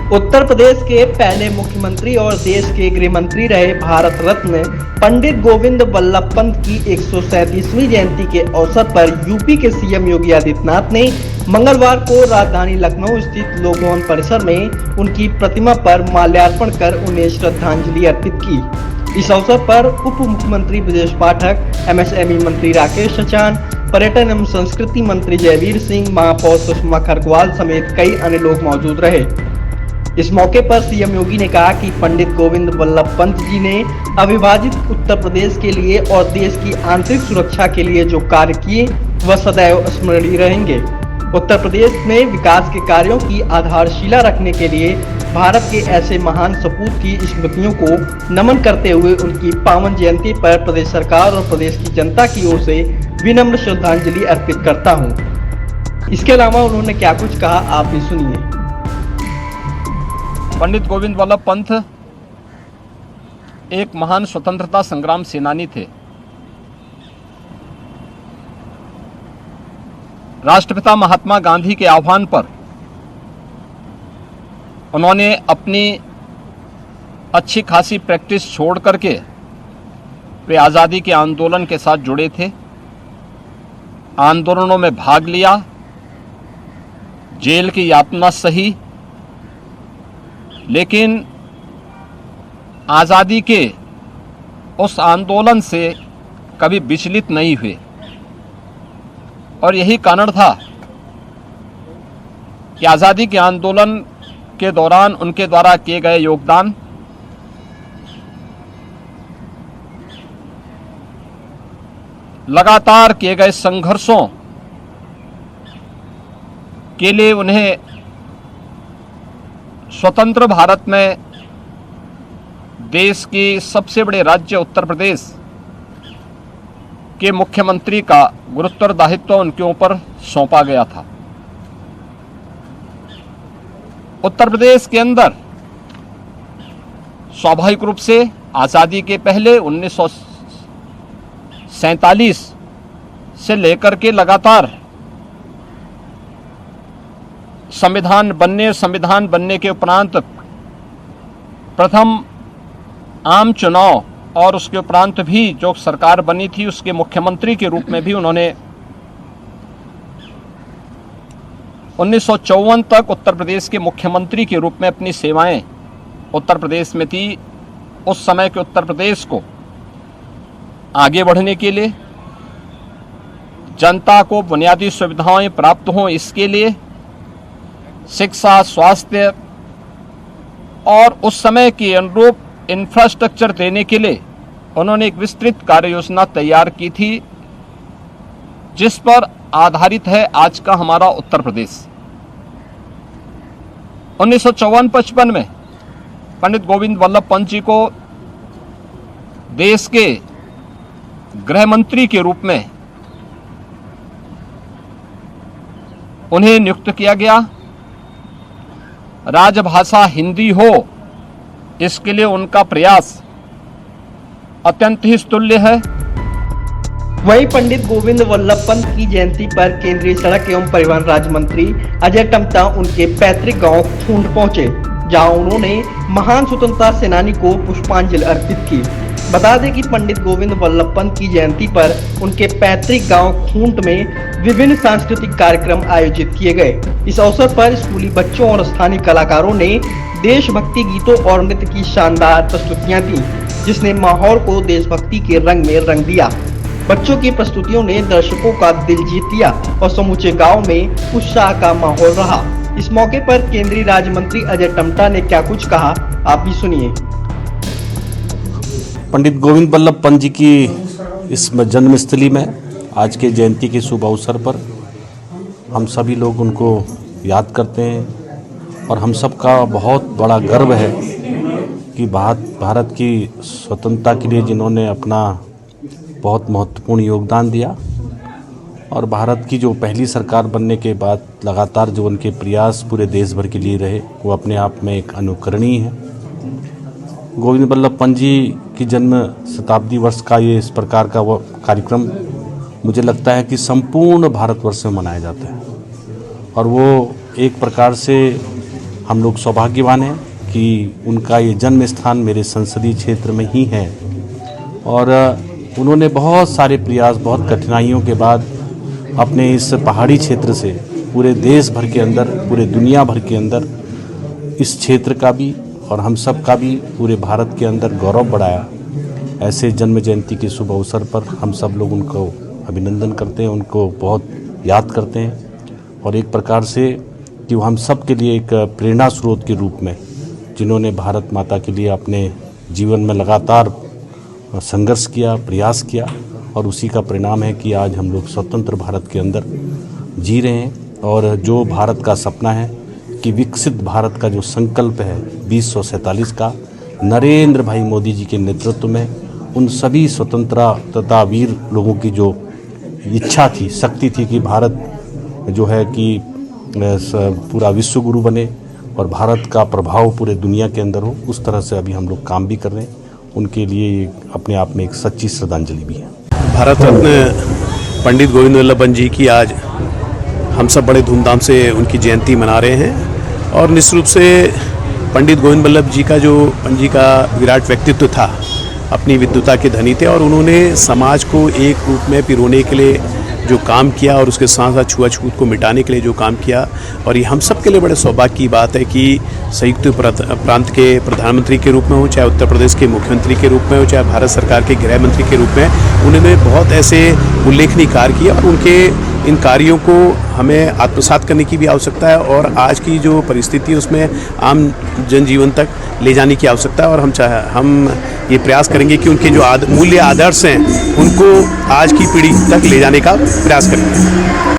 उत्तर प्रदेश के पहले मुख्यमंत्री और देश के गृह मंत्री रहे भारत रत्न पंडित गोविंद वल्लभ पंत की 137वीं जयंती के अवसर पर यूपी के सीएम योगी आदित्यनाथ ने मंगलवार को राजधानी लखनऊ स्थित लोक भवन परिसर में उनकी प्रतिमा पर माल्यार्पण कर उन्हें श्रद्धांजलि अर्पित की। इस अवसर पर उप मुख्यमंत्री ब्रजेश पाठक, एमएसएमई मंत्री राकेश सचान, पर्यटन एवं संस्कृति मंत्री जयवीर सिंह, महापौर सुषमा खरगवाल समेत कई अन्य लोग मौजूद रहे। इस मौके पर सीएम योगी ने कहा कि पंडित गोविंद वल्लभ पंत जी ने अविभाजित उत्तर प्रदेश के लिए और देश की आंतरिक सुरक्षा के लिए जो कार्य किए वह सदैव स्मरणीय रहेंगे। उत्तर प्रदेश में विकास के कार्यों की आधारशिला रखने के लिए भारत के ऐसे महान सपूत की स्मृतियों को नमन करते हुए उनकी पावन जयंती पर प्रदेश सरकार और प्रदेश की जनता की ओर से विनम्र श्रद्धांजलि अर्पित करता हूं। इसके अलावा उन्होंने क्या कुछ कहा, आप भी सुनिए। पंडित गोविंद वल्लभ पंत एक महान स्वतंत्रता संग्राम सेनानी थे। राष्ट्रपिता महात्मा गांधी के आह्वान पर उन्होंने अपनी अच्छी खासी प्रैक्टिस छोड़ करके वे आज़ादी के आंदोलन के साथ जुड़े थे। आंदोलनों में भाग लिया, जेल की यातना सही, लेकिन आज़ादी के उस आंदोलन से कभी विचलित नहीं हुए और यही कारण था कि आज़ादी के आंदोलन के दौरान उनके द्वारा किए गए योगदान लगातार किए गए संघर्षों के लिए उन्हें स्वतंत्र भारत में देश की सबसे बड़े राज्य उत्तर प्रदेश के मुख्यमंत्री का गुरुत्तरदायित्व उनके ऊपर सौंपा गया था। उत्तर प्रदेश के अंदर स्वाभाविक रूप से आज़ादी के पहले 1947 से लेकर के लगातार संविधान बनने के उपरांत प्रथम आम चुनाव और उसके उपरांत भी जो सरकार बनी थी उसके मुख्यमंत्री के रूप में भी उन्होंने 1954 तक उत्तर प्रदेश के मुख्यमंत्री के रूप में अपनी सेवाएं उत्तर प्रदेश में थी। उस समय के उत्तर प्रदेश को आगे बढ़ने के लिए, जनता को बुनियादी सुविधाएं प्राप्त हों इसके लिए, शिक्षा, स्वास्थ्य और उस समय के अनुरूप इंफ्रास्ट्रक्चर देने के लिए उन्होंने एक विस्तृत कार्य योजना तैयार की थी, जिस पर आधारित है आज का हमारा उत्तर प्रदेश। 1954-55 में पंडित गोविंद वल्लभ पंत जी को देश के गृह मंत्री के रूप में उन्हें नियुक्त किया गया। राजभाषा हिंदी हो, इसके लिए उनका प्रयास अत्यंत ही स्तुल्य है। वहीं पंडित गोविंद वल्लभ पंत की जयंती पर केंद्रीय सड़क एवं परिवहन राज्य मंत्री अजय टम्टा उनके पैतृक गांव खूंट पहुंचे, जहां उन्होंने महान स्वतंत्रता सेनानी को पुष्पांजलि अर्पित की। बता दें कि पंडित गोविंद वल्लभ पंत की जयंती पर उनके पैतृक गांव खूंट में विभिन्न सांस्कृतिक कार्यक्रम आयोजित किए गए। इस अवसर पर स्कूली बच्चों और स्थानीय कलाकारों ने देशभक्ति गीतों और नृत्य की शानदार प्रस्तुतियां दी, जिसने माहौल को देशभक्ति के रंग में रंग दिया। बच्चों की प्रस्तुतियों ने दर्शकों का दिल जीत लिया और समूचे गांव में उत्साह का माहौल रहा। इस मौके पर केंद्रीय राज्य मंत्री अजय टम्टा ने क्या कुछ कहा, आप भी सुनिए। पंडित गोविंद वल्लभ पंत जी की इस जन्मस्थली में आज के जयंती के शुभ अवसर पर हम सभी लोग उनको याद करते हैं और हम सबका बहुत बड़ा गर्व है कि भारत की स्वतंत्रता के लिए जिन्होंने अपना बहुत महत्वपूर्ण योगदान दिया और भारत की जो पहली सरकार बनने के बाद लगातार जो उनके प्रयास पूरे देश भर के लिए रहे वो अपने आप में एक अनुकरणीय है। गोविंद वल्लभ पंत जी की जन्म शताब्दी वर्ष का ये इस प्रकार का वो कार्यक्रम मुझे लगता है कि संपूर्ण भारतवर्ष में मनाया जाता है और वो एक प्रकार से हम लोग सौभाग्यवान हैं कि उनका ये जन्म स्थान मेरे संसदीय क्षेत्र में ही है और उन्होंने बहुत सारे प्रयास, बहुत कठिनाइयों के बाद अपने इस पहाड़ी क्षेत्र से पूरे देश भर के अंदर, पूरे दुनिया भर के अंदर इस क्षेत्र का भी और हम सब का भी पूरे भारत के अंदर गौरव बढ़ाया। ऐसे जन्म जयंती के शुभ अवसर पर हम सब लोग उनको अभिनंदन करते हैं, उनको बहुत याद करते हैं और एक प्रकार से कि वो हम सब के लिए एक प्रेरणा स्रोत के रूप में, जिन्होंने भारत माता के लिए अपने जीवन में लगातार संघर्ष किया, प्रयास किया और उसी का परिणाम है कि आज हम लोग स्वतंत्र भारत के अंदर जी रहे हैं। और जो भारत का सपना है कि विकसित भारत का जो संकल्प है 2047 का, नरेंद्र भाई मोदी जी के नेतृत्व में उन सभी स्वतंत्रता वीर लोगों की जो इच्छा थी, शक्ति थी कि भारत जो है कि पूरा विश्व गुरु बने और भारत का प्रभाव पूरे दुनिया के अंदर हो, उस तरह से अभी हम लोग काम भी कर रहे हैं। उनके लिए अपने आप में एक सच्ची श्रद्धांजलि भी है। भारत रत्न पंडित गोविंद वल्लभ पंत जी की आज हम सब बड़े धूमधाम से उनकी जयंती मना रहे हैं और निश्चित रूप से पंडित गोविंद वल्लभ जी का, जो पंत जी का विराट व्यक्तित्व था, अपनी विद्वता के धनी थे और उन्होंने समाज को एक रूप में पिरोने के लिए जो काम किया और उसके साथ साथ छुआछूत को मिटाने के लिए जो काम किया। और ये हम सब के लिए बड़े सौभाग्य की बात है कि संयुक्त प्रांत के प्रधानमंत्री के रूप में हो, चाहे उत्तर प्रदेश के मुख्यमंत्री के रूप में हो, चाहे भारत सरकार के गृह मंत्री के रूप में, उन्होंने बहुत ऐसे उल्लेखनीय कार्य किए और उनके इन कार्यों को हमें आत्मसात करने की भी आवश्यकता है और आज की जो परिस्थिति है उसमें आम जनजीवन तक ले जाने की आवश्यकता है। और हम ये प्रयास करेंगे कि उनके जो मूल्य आदर्श हैं उनको आज की पीढ़ी तक ले जाने का प्रयास करेंगे।